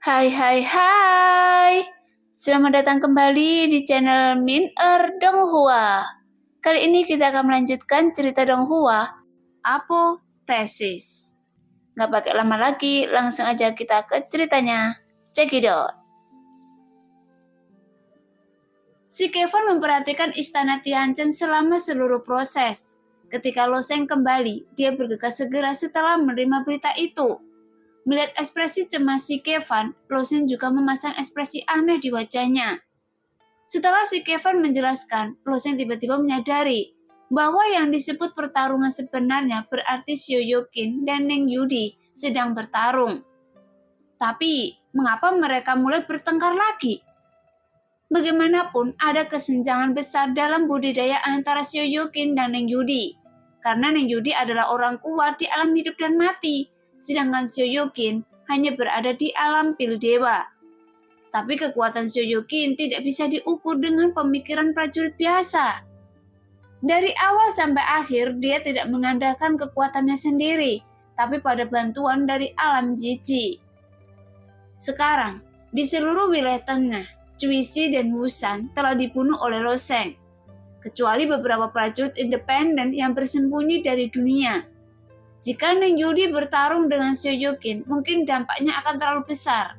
Hai hai hai. Selamat datang kembali di channel Min Donghua. Kali ini kita akan melanjutkan cerita Donghua, Apotesis. Gak pakai lama lagi, langsung aja kita ke ceritanya. Check it out. Si Kevin memperhatikan istana Tianchen selama seluruh proses. Ketika Lo Sheng kembali, dia bergegas segera setelah menerima berita itu. Melihat ekspresi cemas si Kevin, Lo Sheng juga memasang ekspresi aneh di wajahnya. Setelah si Kevin menjelaskan, Lo Sheng tiba-tiba menyadari bahwa yang disebut pertarungan sebenarnya berarti Xiao Yoqin dan Neng Yudi sedang bertarung. Tapi, mengapa mereka mulai bertengkar lagi? Bagaimanapun, ada kesenjangan besar dalam budidaya antara Xiao Yoqin dan Neng Yudi. Karena Neng Yudi adalah orang kuat di alam hidup dan mati, sedangkan Xiao Yoqin hanya berada di alam pil dewa. Tapi kekuatan Xiao Yoqin tidak bisa diukur dengan pemikiran prajurit biasa. Dari awal sampai akhir, dia tidak mengandalkan kekuatannya sendiri, tapi pada bantuan dari alam Jiji. Sekarang, di seluruh wilayah tengah, Cuisi dan Wusan telah dibunuh oleh Lo Sheng, kecuali beberapa prajurit independen yang bersembunyi dari dunia. Jika Neng Yudi bertarung dengan Xiao Yoqin, mungkin dampaknya akan terlalu besar.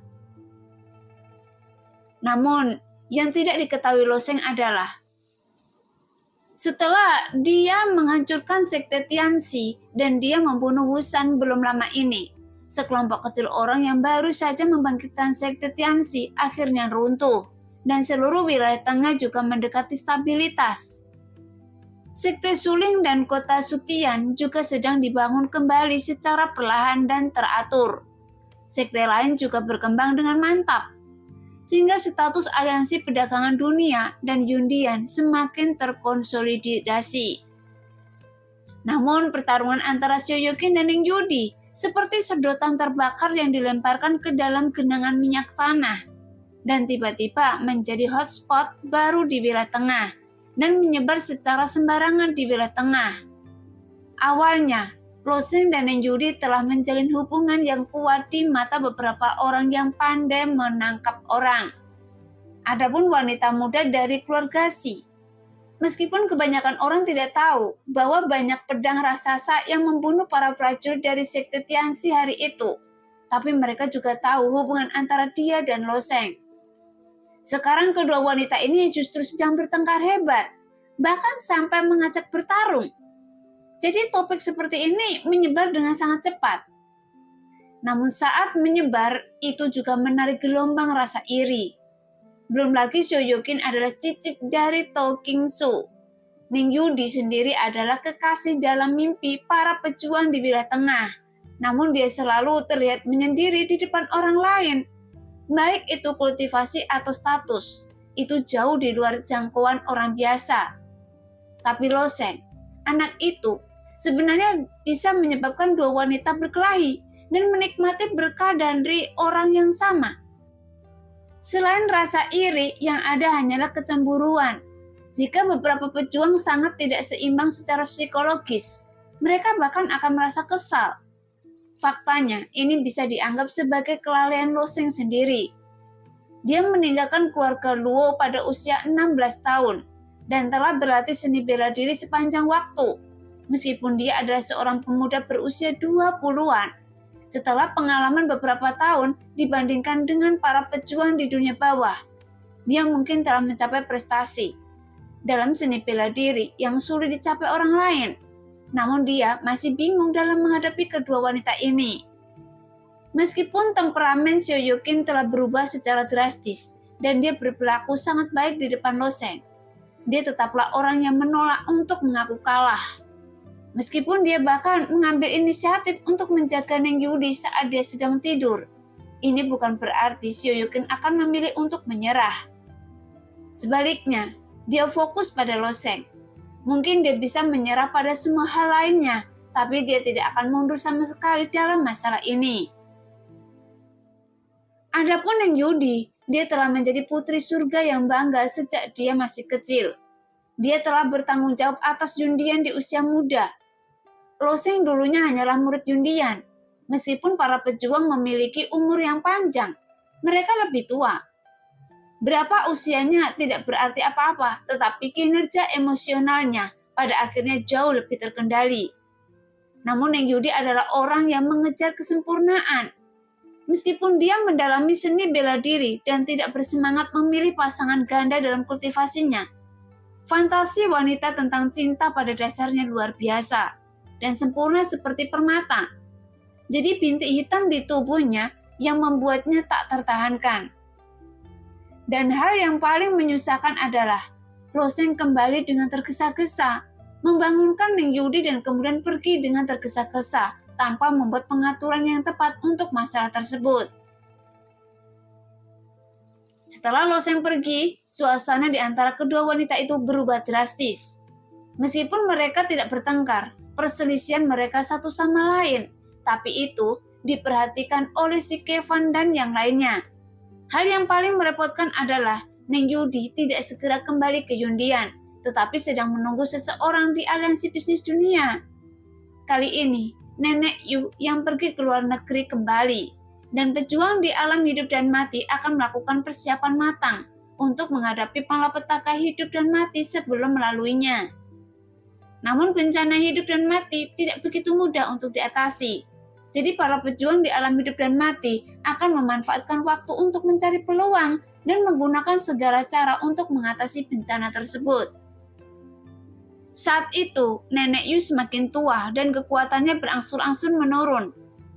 Namun, yang tidak diketahui Lo Sheng adalah setelah dia menghancurkan sekte Tianxi dan dia membunuh Wusan belum lama ini, sekelompok kecil orang yang baru saja membangkitkan sekte Tianxi akhirnya runtuh, dan seluruh wilayah tengah juga mendekati stabilitas. Sekte Suling dan kota Sutian juga sedang dibangun kembali secara perlahan dan teratur. Sekte lain juga berkembang dengan mantap, sehingga status aliansi perdagangan dunia dan Yundian semakin terkonsolidasi. Namun pertarungan antara Xiao Yoqin dan Neng Yudi seperti sedotan terbakar yang dilemparkan ke dalam genangan minyak tanah, dan tiba-tiba menjadi hotspot baru di wilayah tengah, dan menyebar secara sembarangan di wilayah tengah. Awalnya, Lo Sheng dan Neng Yudi telah menjalin hubungan yang kuat di mata beberapa orang yang pandai menangkap orang. Adapun wanita muda dari keluarga Xi, meskipun kebanyakan orang tidak tahu bahwa banyak pedang raksasa yang membunuh para prajurit dari sekte Tianxi hari itu, tapi mereka juga tahu hubungan antara dia dan Lo Sheng. Sekarang kedua wanita ini justru sedang bertengkar hebat, bahkan sampai mengajak bertarung. Jadi topik seperti ini menyebar dengan sangat cepat. Namun saat menyebar, itu juga menarik gelombang rasa iri. Belum lagi Xiao Yoqin adalah cicit dari Tao Qingsu. Neng Yudi sendiri adalah kekasih dalam mimpi para pejuang di wilayah tengah. Namun dia selalu terlihat menyendiri di depan orang lain. Baik itu kultivasi atau status, itu jauh di luar jangkauan orang biasa. Tapi Lo Sheng, anak itu, sebenarnya bisa menyebabkan dua wanita berkelahi dan menikmati berkah dari orang yang sama. Selain rasa iri, yang ada hanyalah kecemburuan. Jika beberapa pejuang sangat tidak seimbang secara psikologis, mereka bahkan akan merasa kesal. Faktanya, ini bisa dianggap sebagai kelalaian Lo Sheng sendiri. Dia meninggalkan keluarga Luo pada usia 16 tahun dan telah berlatih seni bela diri sepanjang waktu, meskipun dia adalah seorang pemuda berusia 20-an. Setelah pengalaman beberapa tahun dibandingkan dengan para pejuang di dunia bawah, dia mungkin telah mencapai prestasi dalam seni bela diri yang sulit dicapai orang lain. Namun dia masih bingung dalam menghadapi kedua wanita ini. Meskipun temperamen Xiao Yoqin telah berubah secara drastis dan dia berperilaku sangat baik di depan Lo Sheng, dia tetaplah orang yang menolak untuk mengaku kalah. Meskipun dia bahkan mengambil inisiatif untuk menjaga Neng Yudi saat dia sedang tidur, ini bukan berarti Xiao Yoqin akan memilih untuk menyerah. Sebaliknya, dia fokus pada Lo Sheng. Mungkin dia bisa menyerah pada semua hal lainnya, tapi dia tidak akan mundur sama sekali dalam masalah ini. Adapun Neng Yudi, dia telah menjadi putri surga yang bangga sejak dia masih kecil. Dia telah bertanggung jawab atas Yundian di usia muda. Lo Sheng dulunya hanyalah murid Yundian, meskipun para pejuang memiliki umur yang panjang. mereka lebih tua. Berapa usianya tidak berarti apa-apa, tetapi kinerja emosionalnya pada akhirnya jauh lebih terkendali. Namun Neng Yudi adalah orang yang mengejar kesempurnaan. Meskipun dia mendalami seni bela diri dan tidak bersemangat memilih pasangan ganda dalam kultivasinya, fantasi wanita tentang cinta pada dasarnya luar biasa dan sempurna seperti permata. Jadi bintik hitam di tubuhnya yang membuatnya tak tertahankan. Dan hal yang paling menyusahkan adalah Loseng kembali dengan tergesa-gesa, membangunkan Neng Yudi dan kemudian pergi dengan tergesa-gesa tanpa membuat pengaturan yang tepat untuk masalah tersebut. Setelah Loseng pergi, suasana di antara kedua wanita itu berubah drastis. Meskipun mereka tidak bertengkar, perselisihan mereka satu sama lain, tapi itu diperhatikan oleh si Kevin dan yang lainnya. Hal yang paling merepotkan adalah Neng Yudi tidak segera kembali ke Yundian, tetapi sedang menunggu seseorang di aliansi bisnis dunia. Kali ini, Nenek Yu yang pergi ke luar negeri kembali, dan pejuang di alam hidup dan mati akan melakukan persiapan matang untuk menghadapi malapetaka hidup dan mati sebelum melaluinya. Namun bencana hidup dan mati tidak begitu mudah untuk diatasi. Jadi para pejuang di alam hidup dan mati akan memanfaatkan waktu untuk mencari peluang dan menggunakan segala cara untuk mengatasi bencana tersebut. Saat itu, Nenek Yu semakin tua dan kekuatannya berangsur-angsur menurun.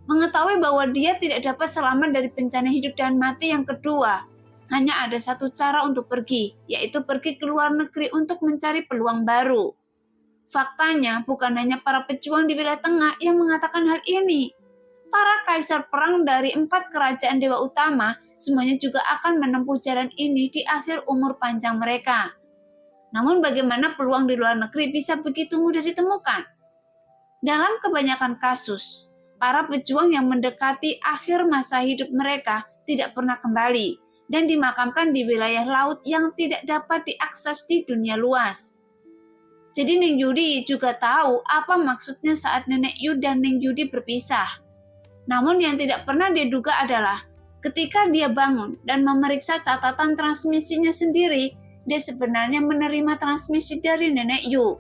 Mengetahui bahwa dia tidak dapat selamat dari bencana hidup dan mati yang kedua, hanya ada satu cara untuk pergi, yaitu pergi ke luar negeri untuk mencari peluang baru. Faktanya, bukan hanya para pejuang di wilayah tengah yang mengatakan hal ini. Para kaisar perang dari 4 kerajaan dewa utama semuanya juga akan menempuh jalan ini di akhir umur panjang mereka. Namun bagaimana peluang di luar negeri bisa begitu mudah ditemukan? Dalam kebanyakan kasus, para pejuang yang mendekati akhir masa hidup mereka tidak pernah kembali dan dimakamkan di wilayah laut yang tidak dapat diakses di dunia luas. Jadi Neng Yudi juga tahu apa maksudnya saat Nenek Yu dan Neng Yudi berpisah. Namun yang tidak pernah dia duga adalah ketika dia bangun dan memeriksa catatan transmisinya sendiri, dia sebenarnya menerima transmisi dari Nenek Yu.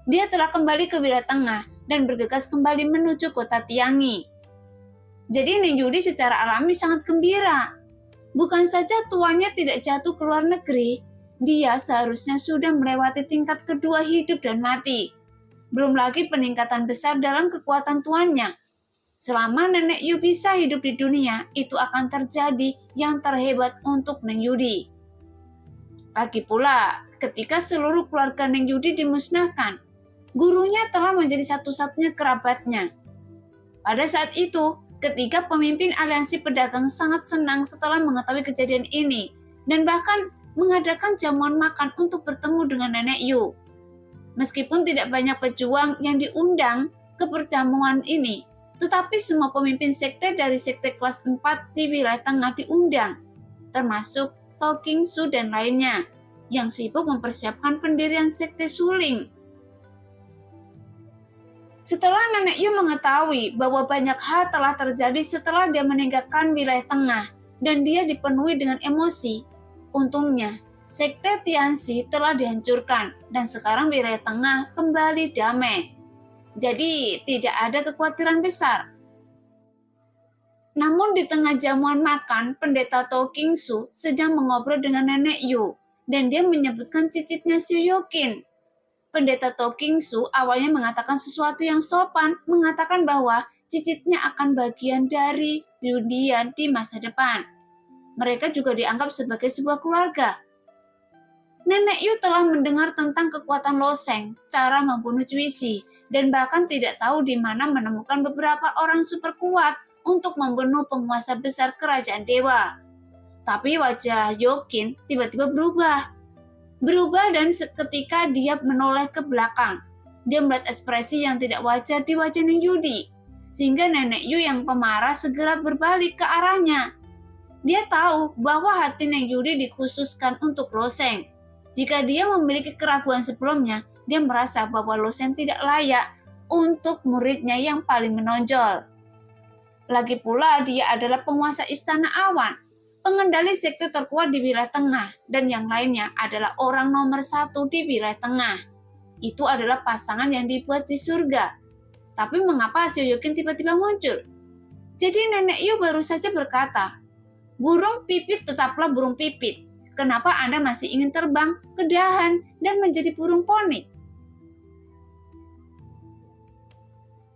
Dia telah kembali ke wilayah tengah dan bergegas kembali menuju kota Tiangi. Jadi Neng Yudi secara alami sangat gembira. Bukan saja tuannya tidak jatuh ke luar negeri, dia seharusnya sudah melewati tingkat kedua hidup dan mati. Belum lagi peningkatan besar dalam kekuatan tuannya. Selama Nenek Yu bisa hidup di dunia, itu akan terjadi yang terhebat untuk Neng Yudi. Lagi pula, ketika seluruh keluarga Neng Yudi dimusnahkan, gurunya telah menjadi satu-satunya kerabatnya. Pada saat itu, ketiga pemimpin aliansi pedagang sangat senang setelah mengetahui kejadian ini, dan bahkan mengadakan jamuan makan untuk bertemu dengan Nenek Yu. Meskipun tidak banyak pejuang yang diundang ke perjamuan ini, tetapi semua pemimpin sekte dari sekte kelas 4 di wilayah tengah diundang, termasuk To King Su dan lainnya, yang sibuk mempersiapkan pendirian sekte suling. Setelah Nenek Yu mengetahui bahwa banyak hal telah terjadi setelah dia meninggalkan wilayah tengah, dan dia dipenuhi dengan emosi, untungnya sekte Tianxi telah dihancurkan, dan sekarang wilayah tengah kembali damai. Jadi tidak ada kekhawatiran besar. Namun di tengah jamuan makan, pendeta To King Su sedang mengobrol dengan Nenek Yu, dan dia menyebutkan cicitnya Xu Yokin. Pendeta To King Su awalnya mengatakan sesuatu yang sopan, mengatakan bahwa cicitnya akan bagian dari Yundian di masa depan. Mereka juga dianggap sebagai sebuah keluarga. Nenek Yu telah mendengar tentang kekuatan Loseng, cara membunuh Cuisi, dan bahkan tidak tahu di mana menemukan beberapa orang super kuat untuk membunuh penguasa besar kerajaan dewa. Tapi wajah Yokin tiba-tiba berubah dan seketika dia menoleh ke belakang. Dia melihat ekspresi yang tidak wajar di wajah Neng Yudi, sehingga Nenek Yu yang pemarah segera berbalik ke arahnya. Dia tahu bahwa hati Neng Yudi dikhususkan untuk Loseng. Jika dia memiliki keraguan sebelumnya, dia merasa bahwa Loseng tidak layak untuk muridnya yang paling menonjol. Lagi pula dia adalah penguasa Istana Awan. pengendali sekte terkuat di wilayah tengah, dan yang lainnya adalah orang nomor 1 di wilayah tengah. Itu adalah pasangan yang dibuat di surga. Tapi mengapa Sioyokin tiba-tiba muncul? Jadi Nenek Yu baru saja berkata, "Burung pipit tetaplah burung pipit. Kenapa Anda masih ingin terbang ke dahan dan menjadi burung poni?"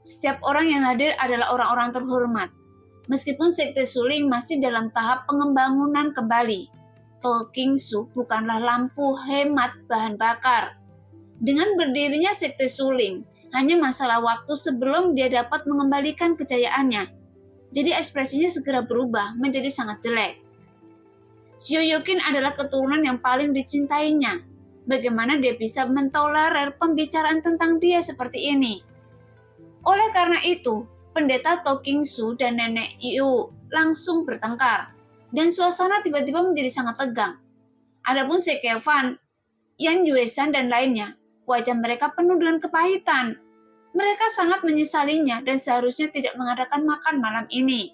Setiap orang yang hadir adalah orang-orang terhormat. Meskipun sekte suling masih dalam tahap pengembangan kembali, Tolkien Su bukanlah lampu hemat bahan bakar. Dengan berdirinya sekte suling, hanya masalah waktu sebelum dia dapat mengembalikan kejayaannya. Jadi ekspresinya segera berubah menjadi sangat jelek. Sioyokin adalah keturunan yang paling dicintainya. Bagaimana dia bisa mentolerir pembicaraan tentang dia seperti ini? Oleh karena itu, Pendeta Tolkien Su dan Nenek Yu langsung bertengkar, dan suasana tiba-tiba menjadi sangat tegang. Adapun Sekevan, Yan Yuesan dan lainnya, wajah mereka penuh dengan kepahitan. Mereka sangat menyesalinya dan seharusnya tidak mengadakan makan malam ini.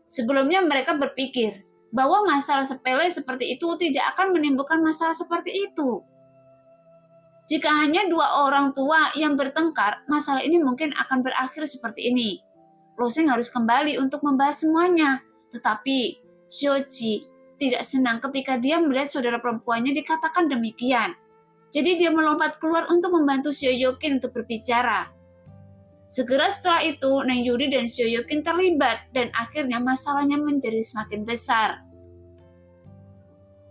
Sebelumnya mereka berpikir bahwa masalah sepele seperti itu tidak akan menimbulkan masalah seperti itu. Jika hanya 2 orang tua yang bertengkar, masalah ini mungkin akan berakhir seperti ini. Loseng harus kembali untuk membahas semuanya. Tetapi Xiuji tidak senang ketika dia melihat saudara perempuannya dikatakan demikian. Jadi dia melompat keluar untuk membantu Sioyokin untuk berbicara. Segera setelah itu, Neng Yuri dan Sioyokin terlibat dan akhirnya masalahnya menjadi semakin besar.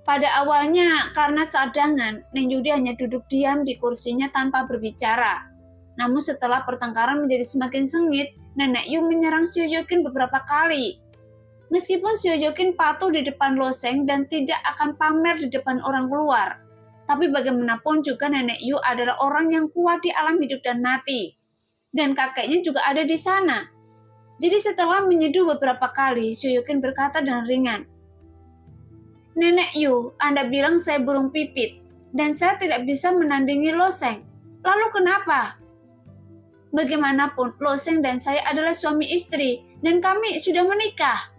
Pada awalnya, karena cadangan, Neng Yudi hanya duduk diam di kursinya tanpa berbicara. Namun setelah pertengkaran menjadi semakin sengit, Nenek Yu menyerang Sioyokin beberapa kali. Meskipun Sioyokin patuh di depan Loseng dan tidak akan pamer di depan orang luar, tapi bagaimanapun juga Nenek Yu adalah orang yang kuat di alam hidup dan mati. Dan kakeknya juga ada di sana. Jadi setelah menyeduh beberapa kali, Sioyokin berkata dengan ringan, "Nenek Yu, Anda bilang saya burung pipit, dan saya tidak bisa menandingi Loseng. Lalu kenapa? Bagaimanapun, Loseng dan saya adalah suami istri, dan kami sudah menikah."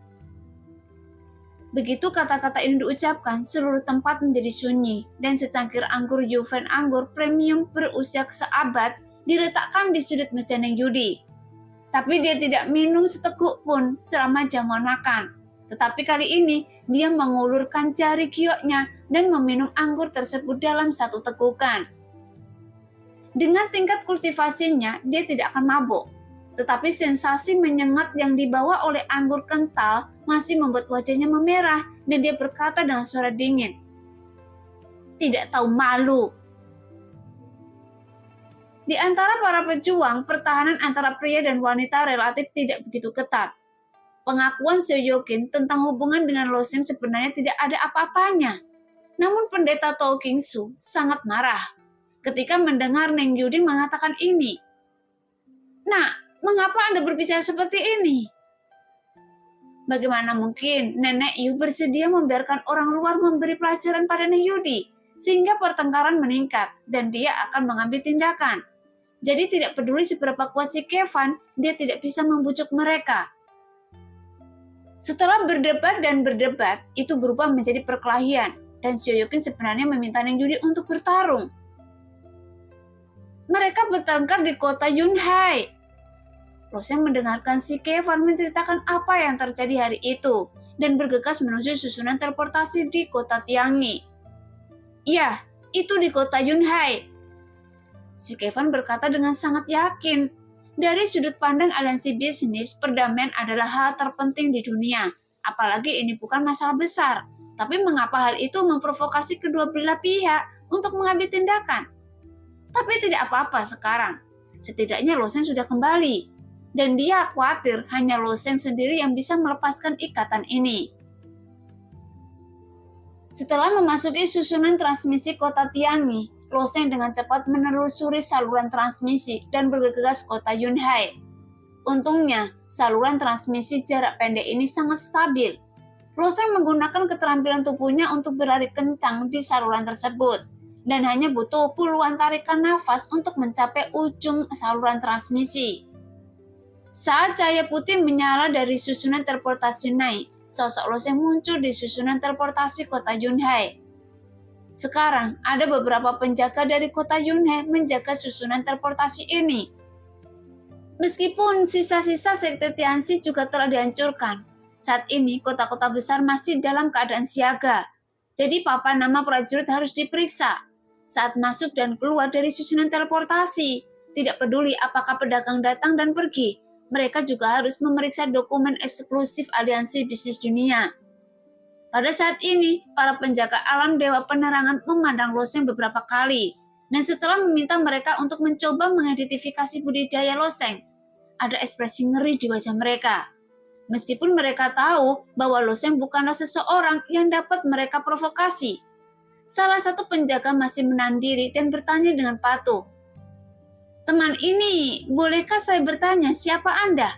Begitu kata-kata ini diucapkan, seluruh tempat menjadi sunyi, dan secangkir anggur Yuven anggur premium berusia seabad diletakkan di sudut meja Neng Yudi. Tapi dia tidak minum seteguk pun selama jamuan makan. Tetapi kali ini, dia mengulurkan jari gioknya dan meminum anggur tersebut dalam satu tegukan. Dengan tingkat kultivasinya, dia tidak akan mabuk. Tetapi sensasi menyengat yang dibawa oleh anggur kental masih membuat wajahnya memerah dan dia berkata dengan suara dingin, "Tidak tahu malu." Di antara para pejuang, pertahanan antara pria dan wanita relatif tidak begitu ketat. Pengakuan Sioyokin tentang hubungan dengan Loseng sebenarnya tidak ada apa-apanya. Namun Pendeta Tolkien Su sangat marah ketika mendengar Neng Yudi mengatakan ini. "Nah, mengapa Anda berbicara seperti ini? Bagaimana mungkin Nenek Yu bersedia membiarkan orang luar memberi pelajaran pada Neng Yudi sehingga pertengkaran meningkat dan dia akan mengambil tindakan. Jadi tidak peduli seberapa kuat si Kevan, dia tidak bisa membujuk mereka." Setelah berdebat dan berdebat, itu berubah menjadi perkelahian, dan Sioyokin sebenarnya meminta Neng Yudi untuk bertarung. Mereka bertengkar di kota Yunhai. Loseng mendengarkan si Kevan menceritakan apa yang terjadi hari itu, dan bergegas menuju susunan teleportasi di kota Tiangi. "Iya, itu di kota Yunhai." Si Kevan berkata dengan sangat yakin. Dari sudut pandang aliansi bisnis, perdamaian adalah hal terpenting di dunia. Apalagi ini bukan masalah besar. Tapi mengapa hal itu memprovokasi kedua belah pihak untuk mengambil tindakan? Tapi tidak apa-apa sekarang. Setidaknya Loseng sudah kembali. Dan dia khawatir hanya Loseng sendiri yang bisa melepaskan ikatan ini. Setelah memasuki susunan transmisi kota Tiangi, Loseng dengan cepat menelusuri saluran transmisi dan bergegas kota Yunhai. Untungnya, saluran transmisi jarak pendek ini sangat stabil. Loseng menggunakan keterampilan tubuhnya untuk berlari kencang di saluran tersebut, dan hanya butuh puluhan tarikan nafas untuk mencapai ujung saluran transmisi. Saat cahaya putih menyala dari susunan teleportasi naik, sosok Loseng muncul di susunan teleportasi kota Yunhai. Sekarang ada beberapa penjaga dari kota Yunhai menjaga susunan teleportasi ini. Meskipun sisa-sisa sekte Tianxi juga telah dihancurkan, saat ini kota-kota besar masih dalam keadaan siaga. Jadi papan nama prajurit harus diperiksa saat masuk dan keluar dari susunan teleportasi. Tidak peduli apakah pedagang datang dan pergi, mereka juga harus memeriksa dokumen eksklusif aliansi bisnis dunia. Pada saat ini, para penjaga alam Dewa Penerangan memandang Loseng beberapa kali, dan setelah meminta mereka untuk mencoba mengidentifikasi budidaya Loseng, ada ekspresi ngeri di wajah mereka. Meskipun mereka tahu bahwa Loseng bukanlah seseorang yang dapat mereka provokasi. Salah satu penjaga masih menahan diri dan bertanya dengan patuh. "Teman ini, bolehkah saya bertanya siapa Anda?"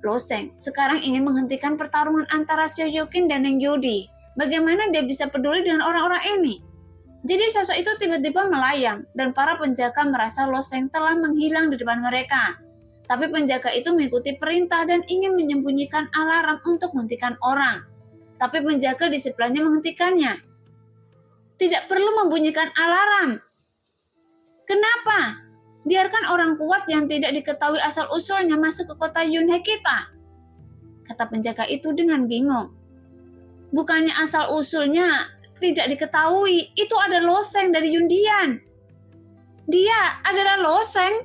Loseng sekarang ingin menghentikan pertarungan antara Xiaoyoqin dan Neng Yudi. Bagaimana dia bisa peduli dengan orang-orang ini? Jadi sosok itu tiba-tiba melayang dan para penjaga merasa Loseng telah menghilang di depan mereka. Tapi penjaga itu mengikuti perintah dan ingin menyembunyikan alarm untuk menghentikan orang. Tapi penjaga di sebelahnya menghentikannya. "Tidak perlu membunyikan alarm." "Kenapa? Biarkan orang kuat yang tidak diketahui asal-usulnya masuk ke kota Yunhai kita," kata penjaga itu dengan bingung. "Bukannya asal-usulnya tidak diketahui, itu ada Loseng dari Yundian." "Dia adalah Loseng?"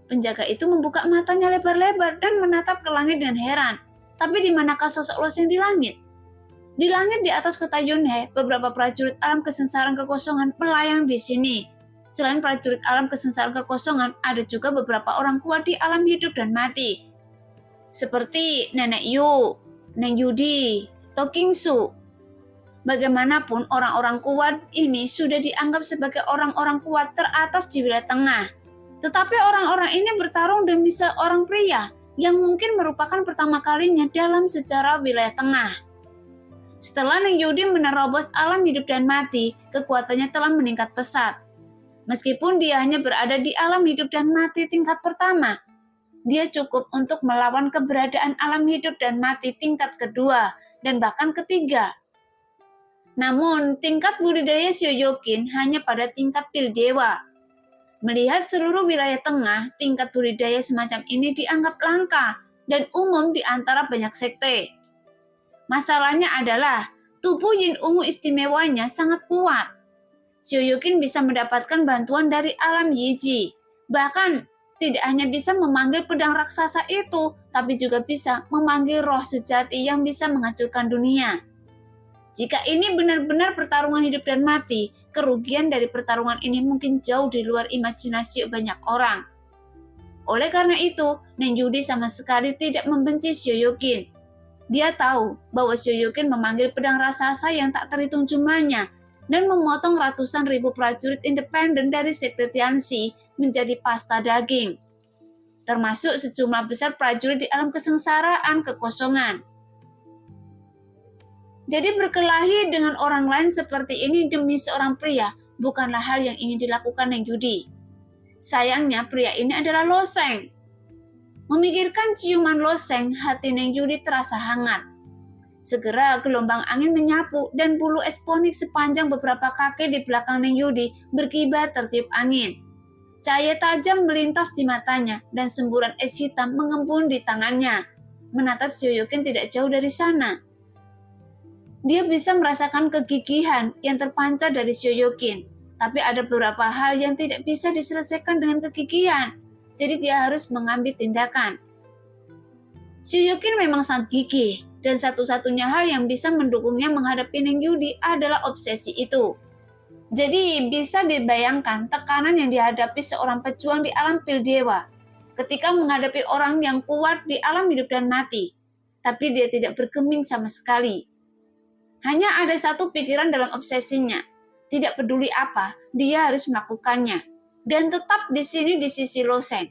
Penjaga itu membuka matanya lebar-lebar dan menatap ke langit dengan heran. Tapi di manakah sosok Loseng di langit? Di langit di atas kota Yunhai, beberapa prajurit alam kesengsaraan kekosongan melayang di sini. Selain prajurit alam kesengsaraan kekosongan, ada juga beberapa orang kuat di alam hidup dan mati. Seperti Nenek Yu, Neng Yudi, Tokingsu. Bagaimanapun, orang-orang kuat ini sudah dianggap sebagai orang-orang kuat teratas di wilayah tengah. Tetapi orang-orang ini bertarung demi seorang pria yang mungkin merupakan pertama kalinya dalam sejarah wilayah tengah. Setelah Neng Yudi menerobos alam hidup dan mati, kekuatannya telah meningkat pesat. Meskipun dia hanya berada di alam hidup dan mati tingkat pertama, dia cukup untuk melawan keberadaan alam hidup dan mati tingkat kedua dan bahkan ketiga. Namun, tingkat budidaya Xiaoyoqin hanya pada tingkat pil dewa. Melihat seluruh wilayah tengah, tingkat budidaya semacam ini dianggap langka dan umum di antara banyak sekte. Masalahnya adalah, tubuh yin ungu istimewanya sangat kuat. Xiaoyoqin bisa mendapatkan bantuan dari alam Yiji. Bahkan, tidak hanya bisa memanggil pedang raksasa itu, tapi juga bisa memanggil roh sejati yang bisa menghancurkan dunia. Jika ini benar-benar pertarungan hidup dan mati, kerugian dari pertarungan ini mungkin jauh di luar imajinasi banyak orang. Oleh karena itu, Neng Yudi sama sekali tidak membenci Xiaoyoqin. Dia tahu bahwa Xiaoyoqin memanggil pedang raksasa yang tak terhitung jumlahnya dan memotong ratusan ribu prajurit independen dari sekte Tianxi menjadi pasta daging, termasuk sejumlah besar prajurit di alam kesengsaraan kekosongan. Jadi berkelahi dengan orang lain seperti ini demi seorang pria bukanlah hal yang ingin dilakukan Neng Yudi. Sayangnya pria ini adalah Loseng. Memikirkan ciuman Loseng, hati Neng Yudi terasa hangat. Segera gelombang angin menyapu dan bulu es ponik sepanjang beberapa kaki di belakang Neng Yudi berkibar tertiup angin. Cahaya tajam melintas di matanya dan semburan es hitam mengembun di tangannya. Menatap Xiaoyoqin tidak jauh dari sana. Dia bisa merasakan kegigihan yang terpancar dari Xiaoyoqin, tapi ada beberapa hal yang tidak bisa diselesaikan dengan kegigihan, jadi dia harus mengambil tindakan. Xiaoyoqin memang sangat gigih, dan satu-satunya hal yang bisa mendukungnya menghadapi Neng Yudi adalah obsesi itu. Jadi bisa dibayangkan tekanan yang dihadapi seorang pejuang di alam pil dewa ketika menghadapi orang yang kuat di alam hidup dan mati, tapi dia tidak bergeming sama sekali. Hanya ada satu pikiran dalam obsesinya, tidak peduli apa, dia harus melakukannya, dan tetap di sini di sisi Loseng.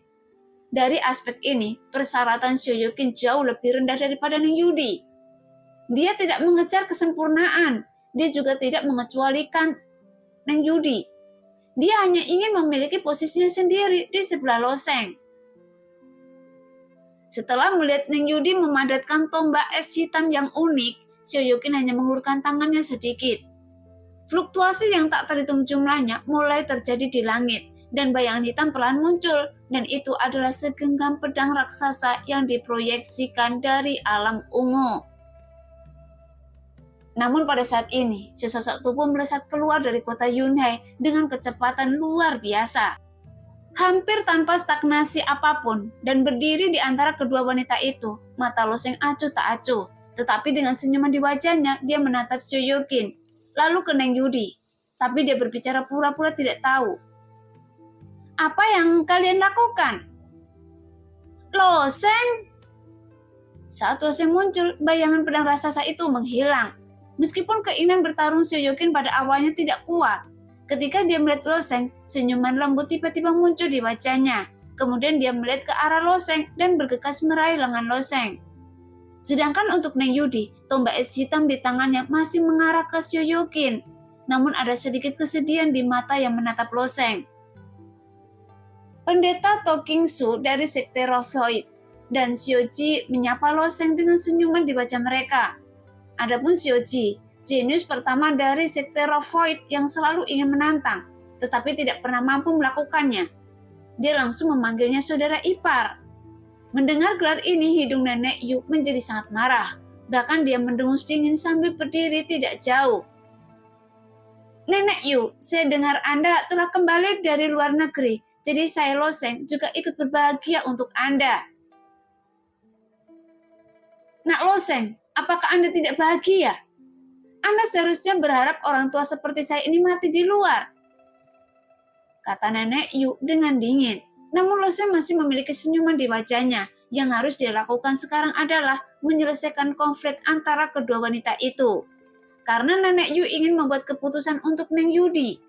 Dari aspek ini, persyaratan Xiaoyoqin jauh lebih rendah daripada Neng Yudi. Dia tidak mengejar kesempurnaan, dia juga tidak mengecualikan Neng Yudi. Dia hanya ingin memiliki posisinya sendiri di sebelah Loseng. Setelah melihat Neng Yudi memadatkan tombak es hitam yang unik, Sioyokin hanya mengulurkan tangannya sedikit. Fluktuasi yang tak terhitung jumlahnya mulai terjadi di langit, dan bayangan hitam perlahan muncul, dan itu adalah segenggam pedang raksasa yang diproyeksikan dari alam ungu. Namun pada saat ini, sesosok tubuh melesat keluar dari kota Yunhai dengan kecepatan luar biasa. Hampir tanpa stagnasi apapun, dan berdiri di antara kedua wanita itu, mata Loseng acuh tak acuh, tetapi dengan senyuman di wajahnya, dia menatap Sioyokin, lalu ke Neng Yudi. Tapi dia berbicara pura-pura tidak tahu. Apa yang kalian lakukan? Loseng! Saat Loseng muncul, bayangan pedang raksasa itu menghilang. Meskipun keinginan bertarung Sioyokin pada awalnya tidak kuat, ketika dia melihat Loseng, senyuman lembut tiba-tiba muncul di wajahnya. Kemudian dia melihat ke arah Loseng dan bergegas meraih lengan Loseng. Sedangkan untuk Neng Yudi, tombak es hitam di tangannya masih mengarah ke Sioyokin. Namun ada sedikit kesedihan di mata yang menatap Loseng. Pendeta Tokingsu dari sekte Rovoid dan Sioji menyapa Loseng dengan senyuman di wajah mereka. Adapun Sioji, jenius pertama dari sekte Rovoid yang selalu ingin menantang, tetapi tidak pernah mampu melakukannya. Dia langsung memanggilnya saudara ipar. Mendengar gelar ini, hidung Nenek Yu menjadi sangat marah. Bahkan dia mendengus dingin sambil berdiri tidak jauh. Nenek Yu, saya dengar Anda telah kembali dari luar negeri, jadi saya Loseng juga ikut berbahagia untuk Anda. Nak Loseng, apakah Anda tidak bahagia? Anda seharusnya berharap orang tua seperti saya ini mati di luar, kata Nenek Yu dengan dingin. Namun Loseng masih memiliki senyuman di wajahnya. Yang harus dia lakukan sekarang adalah menyelesaikan konflik antara kedua wanita itu. Karena Nenek Yu ingin membuat keputusan untuk Neng Yudi.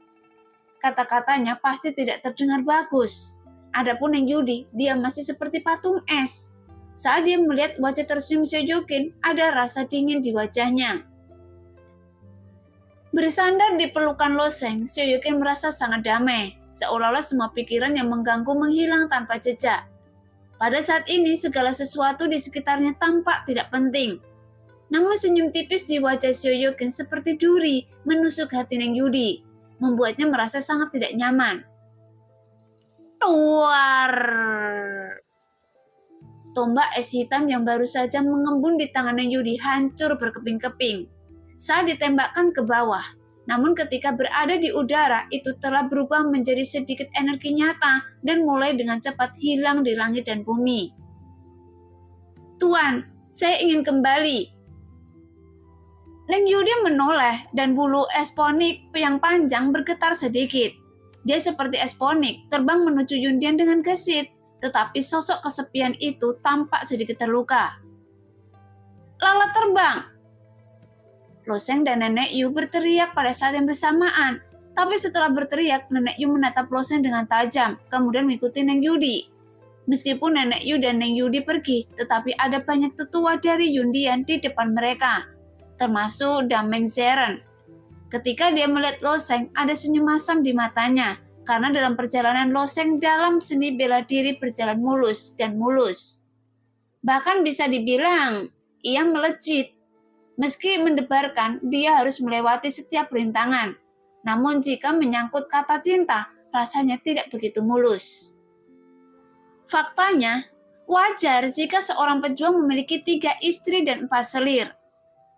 Kata-katanya pasti tidak terdengar bagus. Adapun Neng Yudi, dia masih seperti patung es. Saat dia melihat wajah tersenyum Sioyokin, ada rasa dingin di wajahnya. Bersandar di pelukan Loseng, Sioyokin merasa sangat damai. Seolah-olah semua pikiran yang mengganggu menghilang tanpa jejak. Pada saat ini, segala sesuatu di sekitarnya tampak tidak penting. Namun senyum tipis di wajah Sioyokin seperti duri menusuk hati Neng Yudi, membuatnya merasa sangat tidak nyaman. Luar! Tombak es hitam yang baru saja mengembun di tangan Neng Yudi hancur berkeping-keping saat ditembakkan ke bawah. Namun ketika berada di udara, itu telah berubah menjadi sedikit energi nyata dan mulai dengan cepat hilang di langit dan bumi. Tuan, saya ingin kembali. Neng Yudi menoleh dan bulu Esponik yang panjang bergetar sedikit. Dia seperti Esponik, terbang menuju Yundian dengan gesit, tetapi sosok kesepian itu tampak sedikit terluka. Lalat terbang! Loseng dan Nenek Yu berteriak pada saat yang bersamaan. Tapi setelah berteriak, Nenek Yu menatap Loseng dengan tajam, kemudian mengikuti Neng Yudi. Meskipun Nenek Yu dan Neng Yudi pergi, tetapi ada banyak tetua dari Yundian di depan mereka, termasuk Dameng Zeren. Ketika dia melihat Loseng, ada senyum masam di matanya, karena dalam perjalanan Loseng dalam seni bela diri berjalan mulus dan mulus. Bahkan bisa dibilang, ia melejit. Meski mendebarkan, dia harus melewati setiap rintangan. Namun jika menyangkut kata cinta, rasanya tidak begitu mulus. Faktanya, wajar jika seorang pejuang memiliki 3 istri dan 4 selir.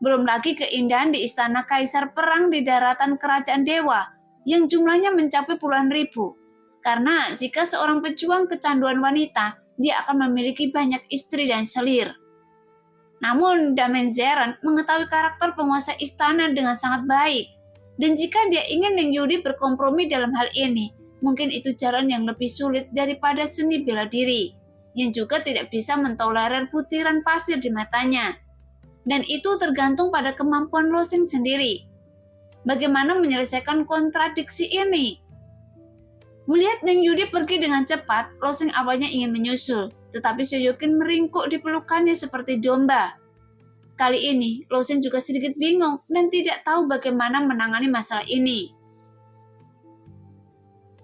Belum lagi keindahan di istana kaisar perang di daratan kerajaan dewa, yang jumlahnya mencapai puluhan ribu. Karena jika seorang pejuang kecanduan wanita, dia akan memiliki banyak istri dan selir. Namun Dameng Zeren mengetahui karakter penguasa istana dengan sangat baik. Dan jika dia ingin Neng Yudi berkompromi dalam hal ini, mungkin itu jalan yang lebih sulit daripada seni bela diri, yang juga tidak bisa mentolerir butiran pasir di matanya. Dan itu tergantung pada kemampuan Loseng sendiri. Bagaimana menyelesaikan kontradiksi ini? Melihat Neng Yudi pergi dengan cepat, Loseng awalnya ingin menyusul, tetapi Sioyokin meringkuk di pelukannya seperti domba. Kali ini, Loseng juga sedikit bingung dan tidak tahu bagaimana menangani masalah ini.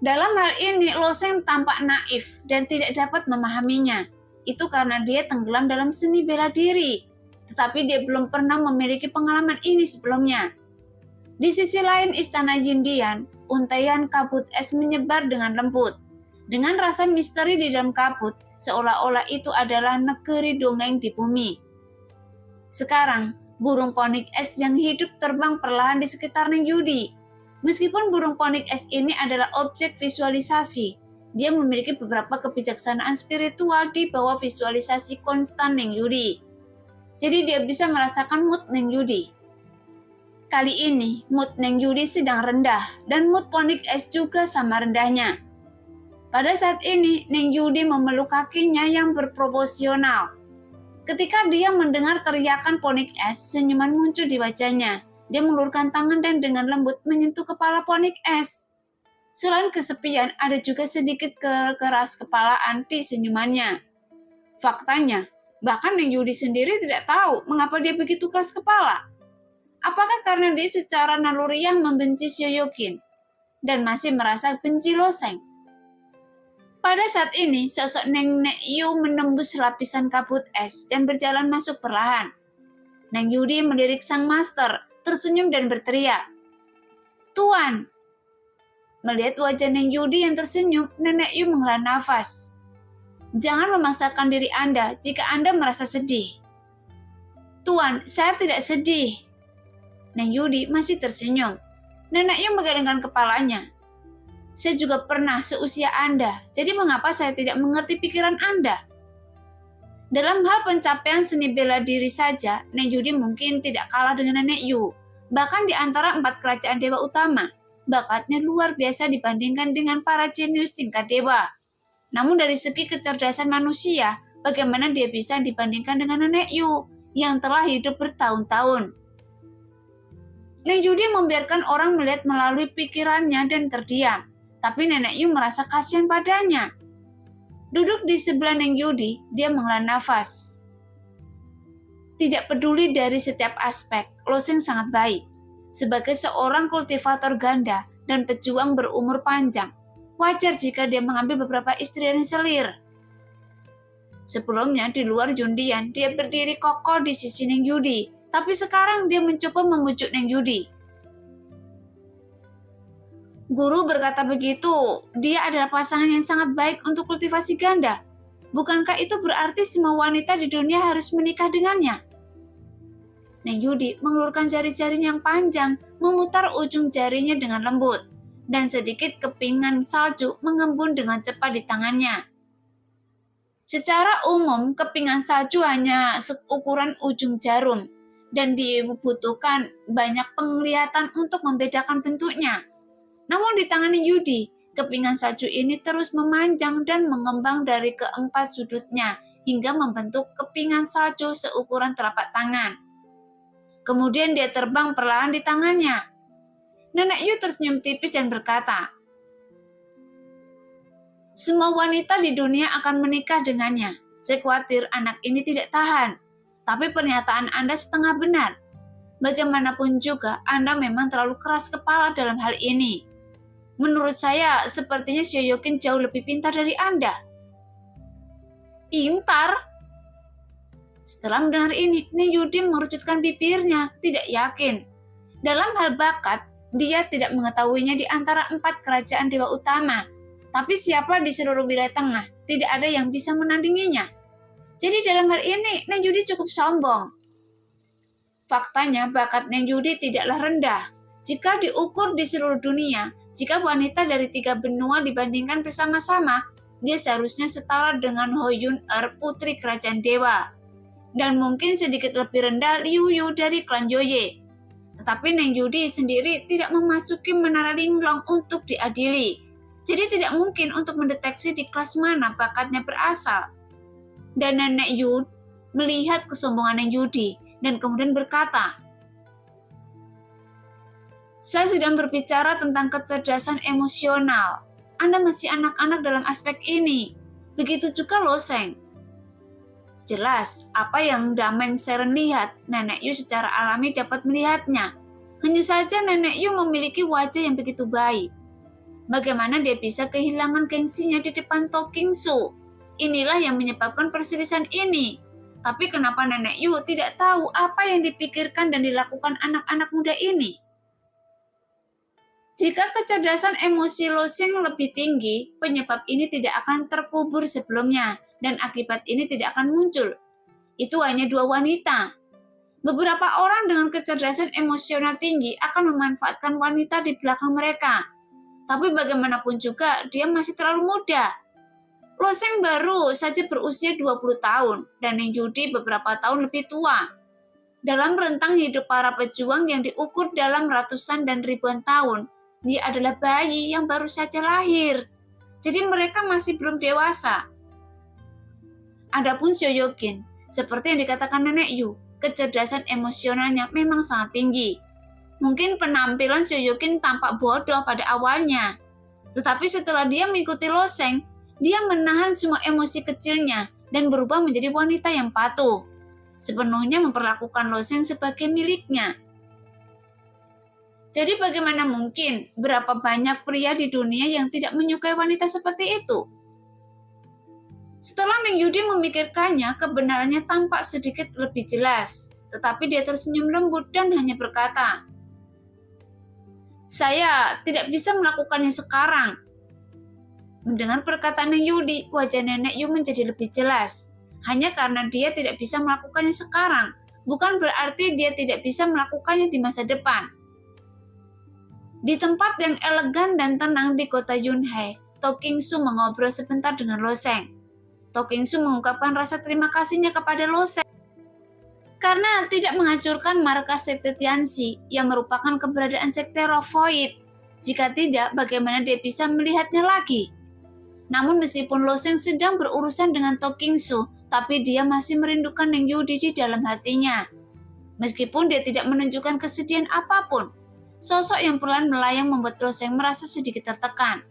Dalam hal ini, Loseng tampak naif dan tidak dapat memahaminya. Itu karena dia tenggelam dalam seni bela diri. Tetapi dia belum pernah memiliki pengalaman ini sebelumnya. Di sisi lain istana Jindian, untaian kabut es menyebar dengan lembut. Dengan rasa misteri di dalam kabut, seolah-olah itu adalah negeri dongeng di bumi. Sekarang, burung ponik es yang hidup terbang perlahan di sekitar Neng Yudi. Meskipun burung ponik es ini adalah objek visualisasi, dia memiliki beberapa kebijaksanaan spiritual di bawah visualisasi konstan Neng Yudi. Jadi dia bisa merasakan mood Neng Yudi. Kali ini, mood Neng Yudi sedang rendah dan mood ponik es juga sama rendahnya. Pada saat ini, Neng Yudi memeluk kakinya yang berproporsional. Ketika dia mendengar teriakan ponik es, senyuman muncul di wajahnya. Dia mengulurkan tangan dan dengan lembut menyentuh kepala ponik es. Selain kesepian, ada juga sedikit keras kepalaan di senyumannya. Faktanya, bahkan Neng Yudi sendiri tidak tahu mengapa dia begitu keras kepala. Apakah karena dia secara naluriah membenci Shoyokin dan masih merasa benci Loseng? Pada saat ini, sosok Nenek Yu menembus lapisan kabut es dan berjalan masuk perlahan. Neng Yudi melirik sang master, tersenyum dan berteriak, "Tuan!" Melihat wajah Neng Yudi yang tersenyum, Nenek Yu menghela nafas. "Jangan memaksakan diri Anda jika Anda merasa sedih." "Tuan, saya tidak sedih." Neng Yudi masih tersenyum. Nenek Yu menggelengkan kepalanya. "Saya juga pernah seusia Anda, jadi mengapa saya tidak mengerti pikiran Anda?" Dalam hal pencapaian seni bela diri saja, Neng Yudi mungkin tidak kalah dengan Nenek Yu. Bahkan di antara 4 kerajaan dewa utama, bakatnya luar biasa dibandingkan dengan para jenius tingkat dewa. Namun dari segi kecerdasan manusia, bagaimana dia bisa dibandingkan dengan Nenek Yu yang telah hidup bertahun-tahun? Neng Yudi membiarkan orang melihat melalui pikirannya dan terdiam. Tapi Nenek Yu merasa kasihan padanya. Duduk di sebelah Neng Yudi, dia menghela nafas. Tidak peduli dari setiap aspek, Loseng sangat baik. Sebagai seorang kultivator ganda dan pejuang berumur panjang, wajar jika dia mengambil beberapa istri yang selir. Sebelumnya di luar Jundian, dia berdiri kokoh di sisi Neng Yudi, tapi sekarang dia mencoba membujuk Neng Yudi. Guru berkata begitu, dia adalah pasangan yang sangat baik untuk kultivasi ganda. Bukankah itu berarti semua wanita di dunia harus menikah dengannya? Neng Yudi mengulurkan jari-jarinya yang panjang, memutar ujung jarinya dengan lembut, dan sedikit kepingan salju mengembun dengan cepat di tangannya. Secara umum, kepingan salju hanya seukuran ujung jarum, dan dibutuhkan banyak penglihatan untuk membedakan bentuknya. Namun di tangan Yudi, kepingan salju ini terus memanjang dan mengembang dari keempat sudutnya hingga membentuk kepingan salju seukuran telapak tangan. Kemudian dia terbang perlahan di tangannya. Nenek Yu tersenyum tipis dan berkata, "Semua wanita di dunia akan menikah dengannya. Saya khawatir anak ini tidak tahan. Tapi pernyataan Anda setengah benar. Bagaimanapun juga, Anda memang terlalu keras kepala dalam hal ini. Menurut saya, sepertinya Shoyokin jauh lebih pintar dari Anda." "Pintar?" Setelah mendengar ini, Neng Yudi mengerucutkan bibirnya, tidak yakin. Dalam hal bakat, dia tidak mengetahuinya di antara 4 kerajaan dewa utama. Tapi siapa di seluruh wilayah tengah, tidak ada yang bisa menandinginya. Jadi dalam hal ini, Neng Yudi cukup sombong. Faktanya, bakat Neng Yudi tidaklah rendah. Jika diukur di seluruh dunia, jika wanita dari 3 benua dibandingkan bersama-sama, dia seharusnya setara dengan Ho Yun Er, putri kerajaan dewa. Dan mungkin sedikit lebih rendah Liu Yu dari klan Yoye. Tetapi Neng Yudi sendiri tidak memasuki menara Linglong untuk diadili. Jadi tidak mungkin untuk mendeteksi di kelas mana bakatnya berasal. Dan Nenek Yu melihat kesombongan Neng Yudi dan kemudian berkata, "Saya sedang berbicara tentang kecerdasan emosional. Anda masih anak-anak dalam aspek ini. Begitu juga Loseng." Jelas, apa yang Dameng Seren lihat, Nenek Yu secara alami dapat melihatnya. Hanya saja Nenek Yu memiliki wajah yang begitu baik. Bagaimana dia bisa kehilangan gengsinya di depan To King Su? inilah yang menyebabkan perselisihan ini. Tapi kenapa Nenek Yu tidak tahu apa yang dipikirkan dan dilakukan anak-anak muda ini? Jika kecerdasan emosi Loseng lebih tinggi, penyebab ini tidak akan terkubur sebelumnya, dan akibat ini tidak akan muncul. Itu hanya dua wanita. Beberapa orang dengan kecerdasan emosional tinggi akan memanfaatkan wanita di belakang mereka. Tapi bagaimanapun juga, dia masih terlalu muda. Loseng baru saja berusia 20 tahun, dan Neng Yudi beberapa tahun lebih tua. Dalam rentang hidup para pejuang yang diukur dalam ratusan dan ribuan tahun, dia adalah bayi yang baru saja lahir. Jadi mereka masih belum dewasa. Adapun Shoyokin, seperti yang dikatakan Nenek Yu, kecerdasan emosionalnya memang sangat tinggi. Mungkin penampilan Shoyokin tampak bodoh pada awalnya, tetapi setelah dia mengikuti Loseng, dia menahan semua emosi kecilnya dan berubah menjadi wanita yang patuh, sepenuhnya memperlakukan Loseng sebagai miliknya. Jadi bagaimana mungkin berapa banyak pria di dunia yang tidak menyukai wanita seperti itu? Setelah Neng Yudi memikirkannya, kebenarannya tampak sedikit lebih jelas, tetapi dia tersenyum lembut dan hanya berkata, "Saya tidak bisa melakukannya sekarang." Mendengar perkataan Neng Yudi, wajah Nenek Yu menjadi lebih jelas. Hanya karena dia tidak bisa melakukannya sekarang, bukan berarti dia tidak bisa melakukannya di masa depan. Di tempat yang elegan dan tenang di kota Yunhai, To Kingsu mengobrol sebentar dengan Loseng. To Kingsu mengungkapkan rasa terima kasihnya kepada Loseng karena tidak menghancurkan markas sekte Tianxi yang merupakan keberadaan sekte Rovoid. Jika tidak, bagaimana dia bisa melihatnya lagi? Namun meskipun Loseng sedang berurusan dengan To Kingsu, tapi dia masih merindukan Neng Yudi di dalam hatinya. Meskipun dia tidak menunjukkan kesedihan apapun, sosok yang perlahan melayang membuat Loseng merasa sedikit tertekan.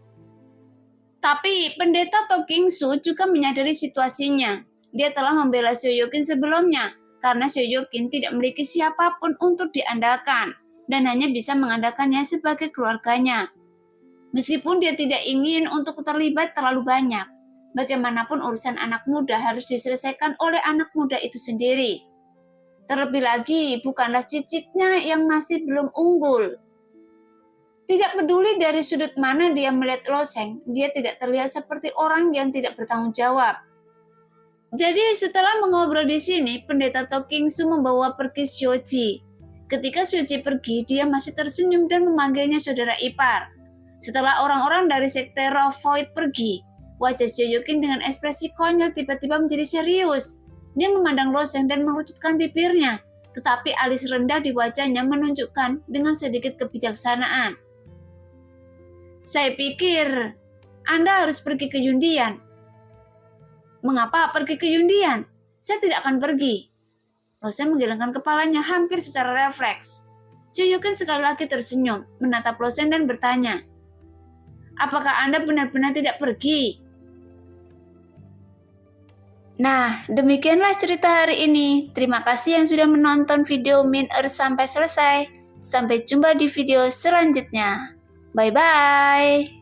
Tapi pendeta To Kingsu juga menyadari situasinya. Dia telah membela Shoyokin sebelumnya, karena Shoyokin tidak memiliki siapapun untuk diandalkan, dan hanya bisa mengandalkannya sebagai keluarganya. Meskipun dia tidak ingin untuk terlibat terlalu banyak, bagaimanapun urusan anak muda harus diselesaikan oleh anak muda itu sendiri. Terlebih lagi, bukanlah cicitnya yang masih belum unggul. Tidak peduli dari sudut mana dia melihat Loseng, dia tidak terlihat seperti orang yang tidak bertanggung jawab. Jadi setelah mengobrol di sini, pendeta To Kingsu membawa pergi Shoji. Ketika Shoji pergi, dia masih tersenyum dan memanggilnya saudara ipar. Setelah orang-orang dari sekte Rovoid pergi, wajah Shoyokin dengan ekspresi konyol tiba-tiba menjadi serius. Dia memandang Loseng dan mengerucutkan bibirnya, tetapi alis rendah di wajahnya menunjukkan dengan sedikit kebijaksanaan. "Saya pikir Anda harus pergi ke Yundian." "Mengapa pergi ke Yundian? Saya tidak akan pergi." Loseng menggelengkan kepalanya hampir secara refleks. Shoyokin sekali lagi tersenyum, menatap Loseng dan bertanya, "Apakah Anda benar-benar tidak pergi?" Nah, demikianlah cerita hari ini. Terima kasih yang sudah menonton video Min sampai selesai. Sampai jumpa di video selanjutnya. Bye-bye.